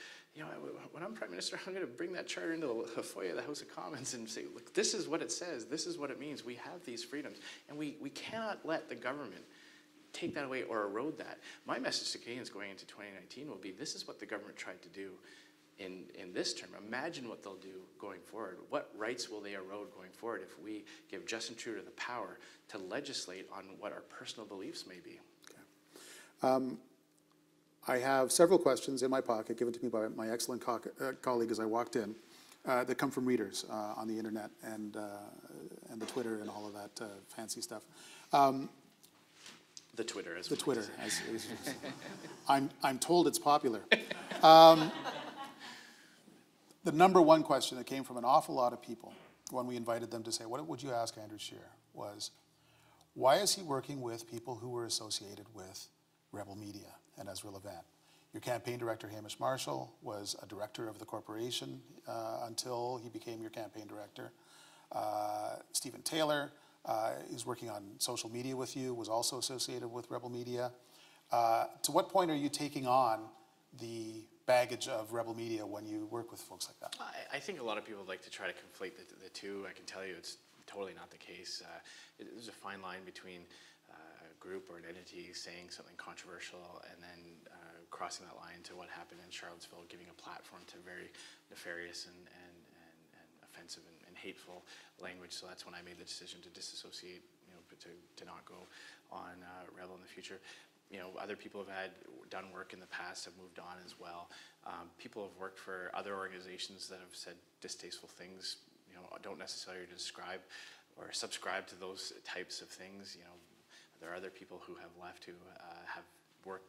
When I'm Prime Minister, I'm going to bring that Charter into the foyer of the House of Commons and say, look, this is what it says. This is what it means. We have these freedoms. And we cannot let the government take that away or erode that. My message to Canadians going into 2019 will be, this is what the government tried to do in this term. Imagine what they'll do going forward. What rights will they erode going forward if we give Justin Trudeau the power to legislate on what our personal beliefs may be? Okay. I have several questions in my pocket given to me by my excellent colleague as I walked in that come from readers on the internet and the Twitter and all of that fancy stuff. The Twitter, as the Twitter. I'm told it's popular. The number one question that came from an awful lot of people when we invited them to say, what would you ask Andrew Scheer, was, why is he working with people who were associated with Rebel Media and Ezra Levant? Your campaign director, Hamish Marshall, was a director of the corporation until he became your campaign director. Stephen Taylor is working on social media with you, was also associated with Rebel Media. To what point are you taking on the baggage of Rebel Media when you work with folks like that? I think a lot of people like to try to conflate the two. I can tell you it's totally not the case. There's a fine line between a group or an entity saying something controversial and then crossing that line to what happened in Charlottesville, giving a platform to very nefarious and offensive and hateful language. So that's when I made the decision to disassociate, to not go on Rebel in the future. Other people have done work in the past, have moved on as well. People have worked for other organizations that have said distasteful things, don't necessarily describe or subscribe to those types of things. There are other people who have left who have work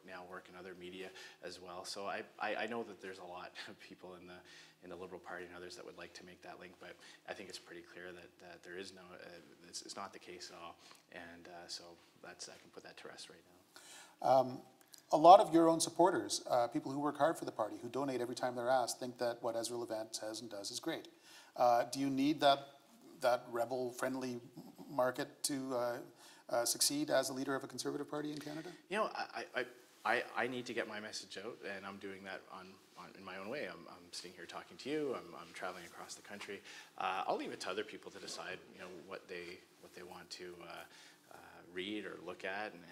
in other media as well. So I know that there's a lot of people in the Liberal Party and others that would like to make that link, but I think it's pretty clear that there is no, it's not the case at all. And so I can put that to rest right now. A lot of your own supporters, people who work hard for the party, who donate every time they're asked, think that what Ezra Levant says and does is great. Do you need that rebel-friendly market to succeed as a leader of a Conservative Party in Canada? I need to get my message out, and I'm doing that in my own way. I'm sitting here talking to you. I'm traveling across the country. I'll leave it to other people to decide, what they want to read or look at, and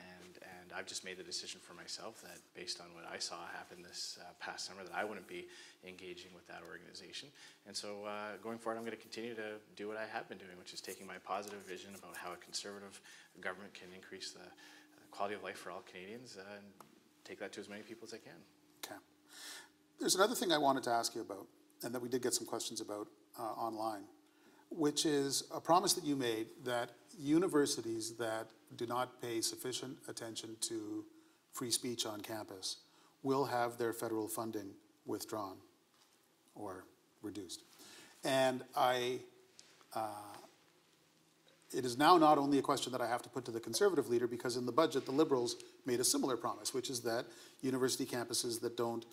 I've just made the decision for myself that based on what I saw happen this past summer, that I wouldn't be engaging with that organization. And so going forward, I'm going to continue to do what I have been doing, which is taking my positive vision about how a Conservative government can increase the quality of life for all Canadians and take that to as many people as I can. Okay. There's another thing I wanted to ask you about, and that we did get some questions about online, which is a promise that you made that universities that do not pay sufficient attention to free speech on campus will have their federal funding withdrawn or reduced. And it is now not only a question that I have to put to the Conservative leader, because in the budget the Liberals made a similar promise, which is that university campuses that don't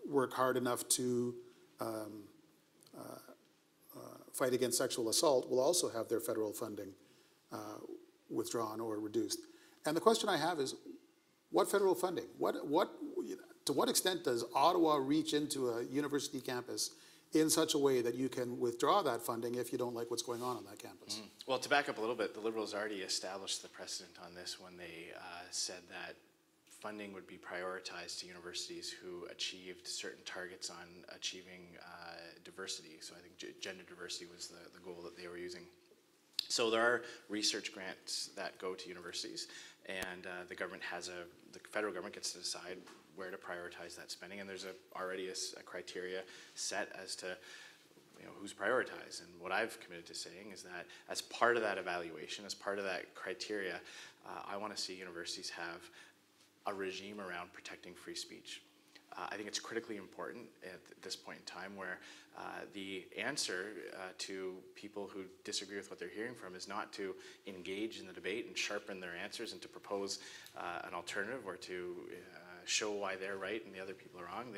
work hard enough to fight against sexual assault will also have their federal funding withdrawn or reduced. And the question I have is, what federal funding? To what extent does Ottawa reach into a university campus in such a way that you can withdraw that funding if you don't like what's going on that campus? Well, to back up a little bit, the Liberals already established the precedent on this when they said that funding would be prioritized to universities who achieved certain targets on achieving diversity. So I think gender diversity was the goal that they were using. So there are research grants that go to universities, and the federal government gets to decide where to prioritize that spending, and there's already a criteria set as to who's prioritized. And what I've committed to saying is that as part of that evaluation, as part of that criteria, I want to see universities have a regime around protecting free speech. I think it's critically important at this point in time where the answer to people who disagree with what they're hearing from is not to engage in the debate and sharpen their answers and to propose an alternative or to show why they're right and the other people are wrong.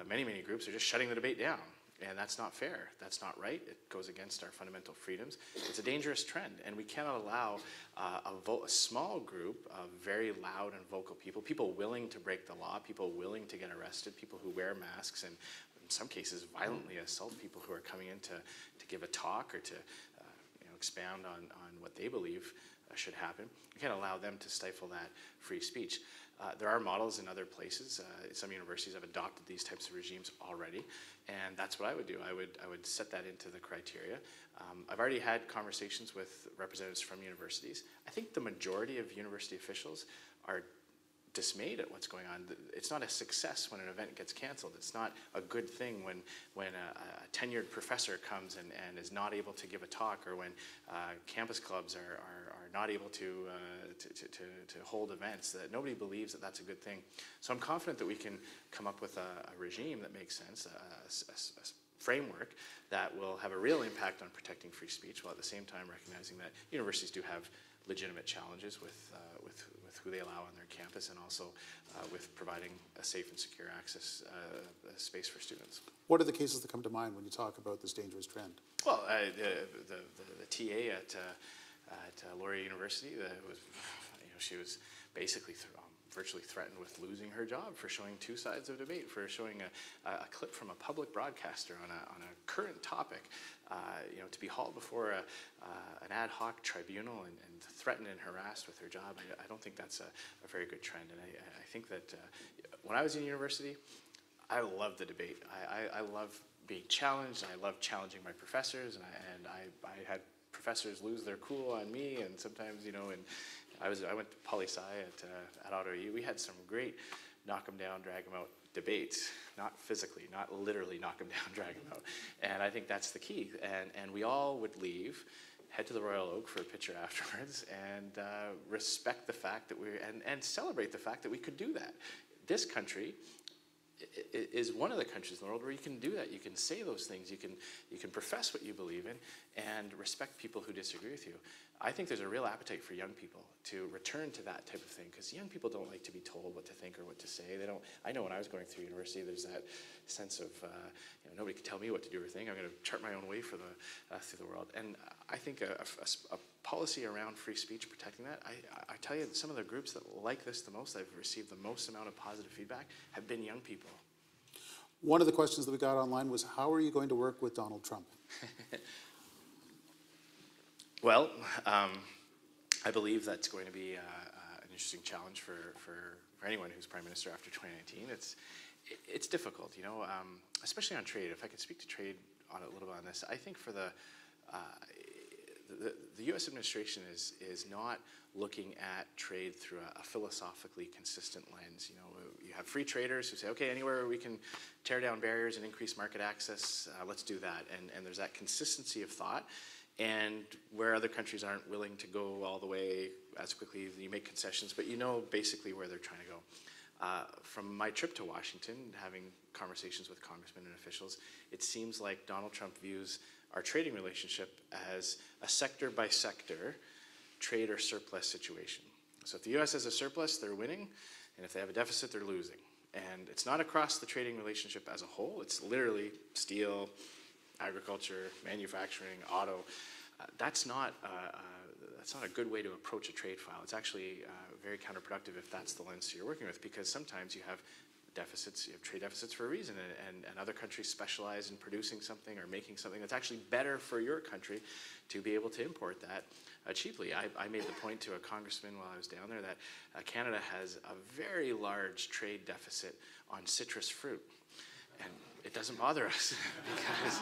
Many groups are just shutting the debate down. And that's not fair. That's not right. It goes against our fundamental freedoms. It's a dangerous trend, and we cannot allow a small group of very loud and vocal people willing to break the law, people willing to get arrested, people who wear masks and in some cases violently assault people who are coming in to give a talk or to expound on what they believe should happen. We can't allow them to stifle that free speech. There are models in other places. Some universities have adopted these types of regimes already, and that's what I would do. I would set that into the criteria. I've already had conversations with representatives from universities. I think the majority of university officials are dismayed at what's going on. It's not a success when an event gets canceled. It's not a good thing when a tenured professor comes and is not able to give a talk, or when campus clubs are not able to hold events. That nobody believes that that's a good thing. So I'm confident that we can come up with a regime that makes sense, a framework that will have a real impact on protecting free speech, while at the same time recognizing that universities do have legitimate challenges with with who they allow on their campus, and also with providing a safe and secure access space for students. What are the cases that come to mind when you talk about this dangerous trend? Well, the TA at Laurier University, she was basically virtually threatened with losing her job for showing two sides of debate, for showing a clip from a public broadcaster on a current topic, to be hauled before an ad hoc tribunal and threatened and harassed with her job. I don't think that's a very good trend. And I think that when I was in university, I loved the debate. I love being challenged. I love challenging my professors, and I had professors lose their cool on me, and sometimes, and I went to poli-sci at Ottawa U. We had some great knock them down, drag them out debates, not physically, not literally knock them down, drag them out. And I think that's the key. And we all would leave, head to the Royal Oak for a picture afterwards, and respect the fact that and celebrate the fact that we could do that. This country is one of the countries in the world where you can do that. You can say those things. You can profess what you believe in and respect people who disagree with you. I think there's a real appetite for young people to return to that type of thing, because young people don't like to be told what to think or what to say. They don't. I know when I was going through university, there's that sense of nobody can tell me what to do or think. I'm going to chart my own way for through the world. And I think a policy around free speech protecting that, I tell you, some of the groups that like this the most, I've received the most amount of positive feedback, have been young people. One of the questions that we got online was, how are you going to work with Donald Trump? Well, I believe that's going to be an interesting challenge for anyone who's Prime Minister after 2019. It's difficult, especially on trade. If I could speak to trade on a little bit on this, I think for the U.S. administration is not looking at trade through a philosophically consistent lens. You have free traders who say, okay, anywhere we can tear down barriers and increase market access, let's do that. And there's that consistency of thought. And where other countries aren't willing to go all the way as quickly, you make concessions, but basically where they're trying to go. From my trip to Washington, having conversations with congressmen and officials, it seems like Donald Trump views our trading relationship as a sector-by-sector trade or surplus situation. So if the U.S. has a surplus, they're winning, and if they have a deficit, they're losing. And it's not across the trading relationship as a whole. It's literally steel, agriculture, manufacturing, auto. That's not a good way to approach a trade file. It's actually very counterproductive if that's the lens you're working with, because sometimes you have deficits, you have trade deficits for a reason, and other countries specialize in producing something or making something that's actually better for your country to be able to import that cheaply. I made the point to a congressman while I was down there that Canada has a very large trade deficit on citrus fruit. And it doesn't bother us because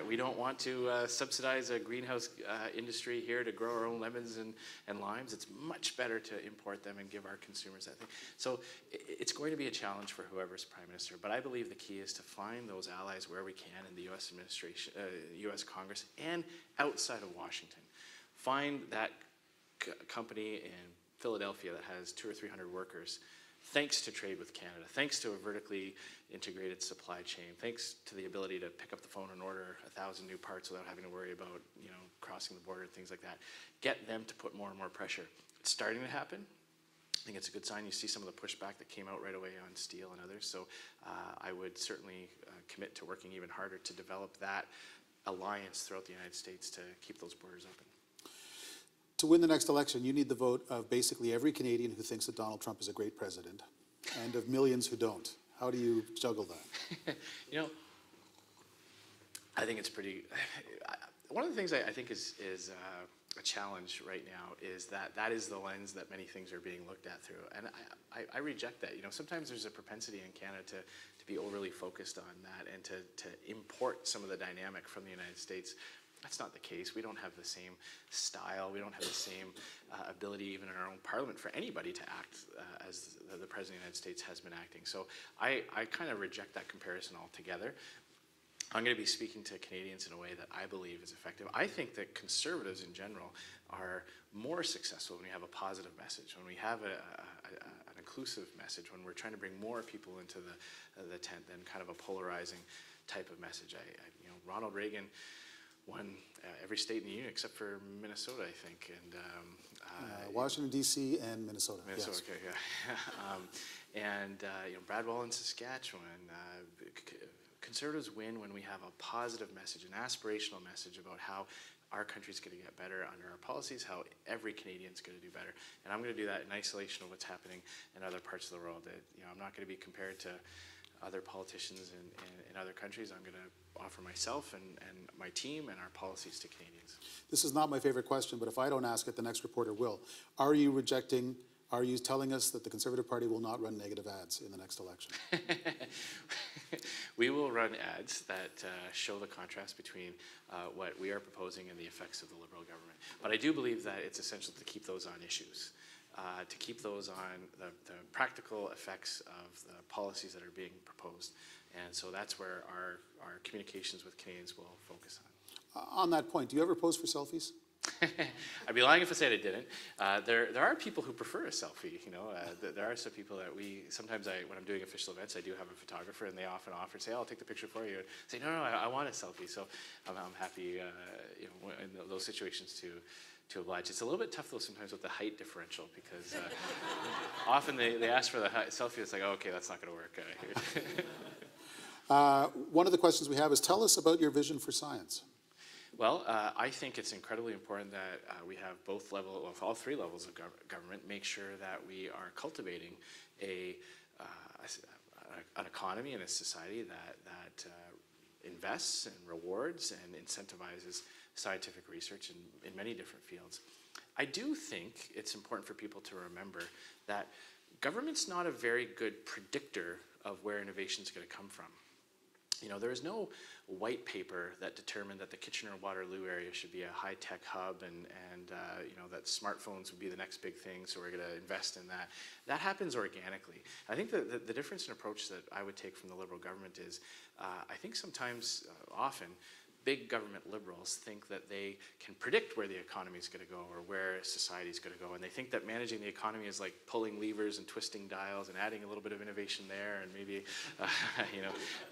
we don't want to subsidize a greenhouse industry here to grow our own lemons and limes. It's much better to import them and give our consumers that thing. So it's going to be a challenge for whoever's Prime Minister. But I believe the key is to find those allies where we can in the U.S. administration, U.S. Congress, and outside of Washington. Find that company in Philadelphia that has 200 or 300 workers, thanks to trade with Canada, thanks to a vertically integrated supply chain, thanks to the ability to pick up the phone and order 1,000 new parts without having to worry about crossing the border and things like that. Get them to put more and more pressure. It's starting to happen. I think it's a good sign. You see some of the pushback that came out right away on steel and others. So I would certainly commit to working even harder to develop that alliance throughout the United States to keep those borders open. To win the next election, you need the vote of basically every Canadian who thinks that Donald Trump is a great president, and of millions who don't. How do you juggle that? I think it's pretty. One of the things I think is a challenge right now is that is the lens that many things are being looked at through, and I reject that. Sometimes there's a propensity in Canada to be overly focused on that and to import some of the dynamic from the United States. That's not the case. We don't have the same style. We don't have the same ability, even in our own parliament, for anybody to act as the President of the United States has been acting. So I kind of reject that comparison altogether. I'm going to be speaking to Canadians in a way that I believe is effective. I think that Conservatives in general are more successful when we have a positive message, when we have an inclusive message, when we're trying to bring more people into the tent than kind of a polarizing type of message. Ronald Reagan won every state in the union except for Minnesota, I think, and Washington, D.C. and Minnesota. Minnesota, Yes. okay, yeah. And Bradwell in Saskatchewan. Conservatives win when we have a positive message, an aspirational message about how our country's going to get better under our policies, how every Canadian's going to do better. And I'm going to do that in isolation of what's happening in other parts of the world. I'm not going to be compared to other politicians in other countries. I'm going to offer myself and my team and our policies to Canadians. This is not my favorite question, but if I don't ask it, the next reporter will. Are you telling us that the Conservative Party will not run negative ads in the next election? We will run ads that show the contrast between what we are proposing and the effects of the Liberal government. But I do believe that it's essential to keep those on issues, to keep those on the practical effects of the policies that are being proposed. And so that's where our communications with Canadians will focus on. On that point, do you ever pose for selfies? I'd be lying if I said I didn't. There are people who prefer a selfie. There are some people that sometimes when I'm doing official events, I do have a photographer, and they often offer, say, "Oh, I'll take the picture for you," and say, "No, I want a selfie." So I'm happy, in those situations to oblige. It's a little bit tough though sometimes with the height differential, because often they ask for the selfie. It's like, oh, okay, that's not going to work. One of the questions we have is, tell us about your vision for science. Well, I think it's incredibly important that we have all three levels of government, make sure that we are cultivating an economy and a society that invests and rewards and incentivizes scientific research in many different fields. I do think it's important for people to remember that government's not a very good predictor of where innovation is going to come from. There is no white paper that determined that the Kitchener-Waterloo area should be a high-tech hub and that smartphones would be the next big thing, so we're going to invest in that. That happens organically. I think the difference in approach that I would take from the Liberal government is I think sometimes, often, big government liberals think that they can predict where the economy is going to go or where society is going to go, and they think that managing the economy is like pulling levers and twisting dials and adding a little bit of innovation there and maybe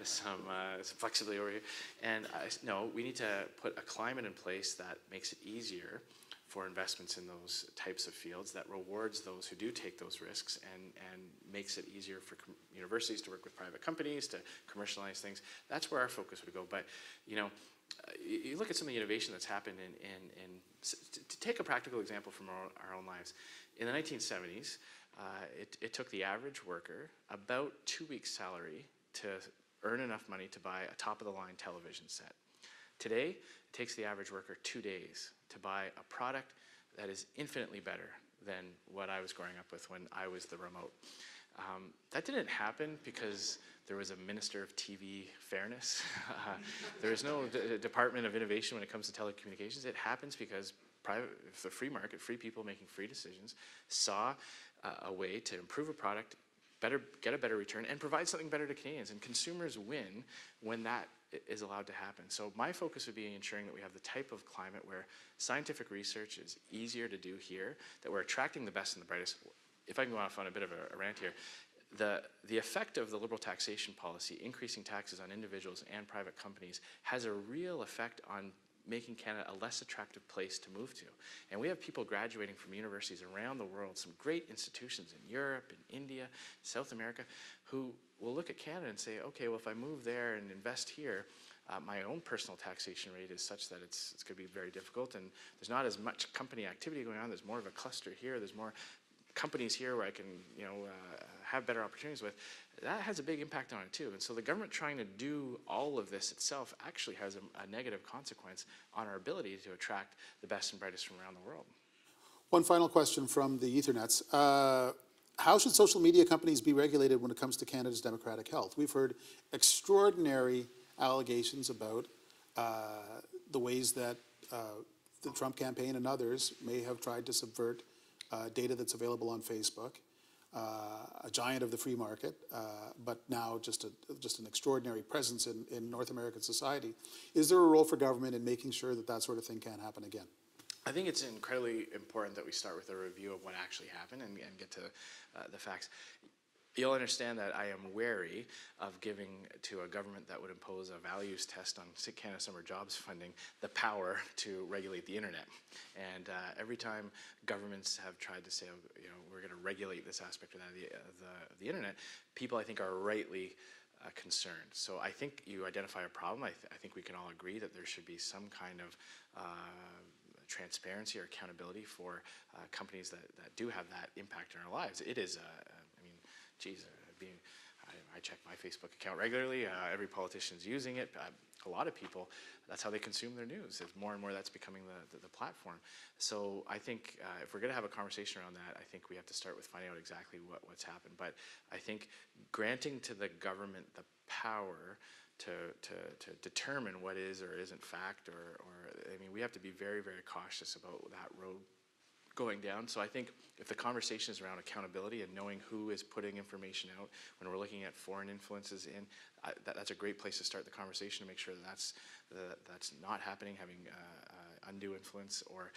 some flexibility over here. And no, we need to put a climate in place that makes it easier for investments in those types of fields, that rewards those who do take those risks and makes it easier for universities to work with private companies to commercialize things. That's where our focus would go. But you look at some of the innovation that's happened to take a practical example from our own lives. In the 1970s, it took the average worker about 2 weeks' salary to earn enough money to buy a top-of-the-line television set. Today, it takes the average worker 2 days to buy a product that is infinitely better than what I was growing up with when I was the remote. That didn't happen because there was a Minister of TV Fairness. There is no Department of Innovation when it comes to telecommunications. It happens because the free market, free people making free decisions, saw a way to improve a product, get a better return, and provide something better to Canadians. And consumers win when that is allowed to happen. So my focus would be ensuring that we have the type of climate where scientific research is easier to do here, that we're attracting the best and the brightest. If I can go off on a bit of a rant here, the effect of the Liberal taxation policy, increasing taxes on individuals and private companies, has a real effect on making Canada a less attractive place to move to. And we have people graduating from universities around the world, some great institutions in Europe, in India, South America, who will look at Canada and say, okay, well, if I move there and invest here, my own personal taxation rate is such that it's going to be very difficult, and there's not as much company activity going on. There's more of a cluster here. There's more companies here where I can, have better opportunities with. That has a big impact on it too. And so the government trying to do all of this itself actually has a negative consequence on our ability to attract the best and brightest from around the world. One final question from the Ethernets. How should social media companies be regulated when it comes to Canada's democratic health? We've heard extraordinary allegations about the ways that the Trump campaign and others may have tried to subvert data that's available on Facebook. A giant of the free market, but now just an extraordinary presence in North American society. Is there a role for government in making sure that that sort of thing can't happen again? I think it's incredibly important that we start with a review of what actually happened and get to the facts. you'll understand that I am wary of giving to a government that would impose a values test on Canada Summer Jobs funding the power to regulate the internet. And every time governments have tried to say, you know, we're going to regulate this aspect of the internet, people I think are rightly concerned. So I think you identify a problem. I think we can all agree that there should be some kind of transparency or accountability for companies that do have that impact in our lives. It is, I mean, geez, I check my Facebook account regularly. Every politician's using it. A lot of people, that's how they consume their news. As more and more that's becoming the platform. So I think if we're going to have a conversation around that, I think we have to start with finding out exactly what's happened. But I think granting to the government the power to determine what is or isn't fact, or I mean, we have to be very, very cautious about that road going down. So I think if the conversation is around accountability and knowing who is putting information out, when we're looking at foreign influences in, that's a great place to start the conversation to make sure that that's not happening, having undue influence or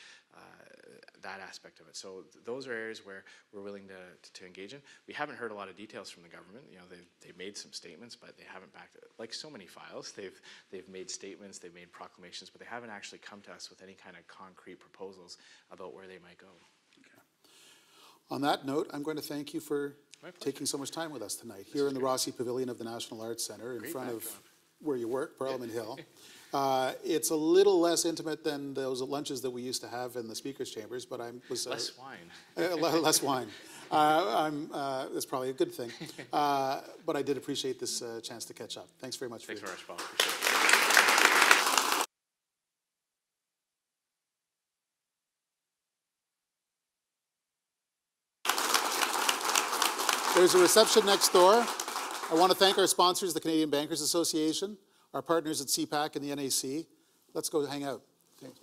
that aspect of it. So those are areas where we're willing to engage in. We haven't heard a lot of details from the government. You know, they've made some statements, but they haven't backed it. Like so many files, they've made statements, they've made proclamations, but they haven't actually come to us with any kind of concrete proposals about where they might go. Okay. On that note, I'm going to thank you for taking so much time with us tonight here in the Rossi Pavilion of the National Arts Centre in front of where you work, Parliament Hill. It's a little less intimate than those lunches that we used to have in the speakers' chambers, but less wine. Less wine. That's probably a good thing. But I did appreciate this chance to catch up. Thanks very much. Thanks very much, Paul. Appreciate it. There's a reception next door. I want to thank our sponsors, the Canadian Bankers Association, our partners at CPAC and the NAC. Let's go hang out. Thanks.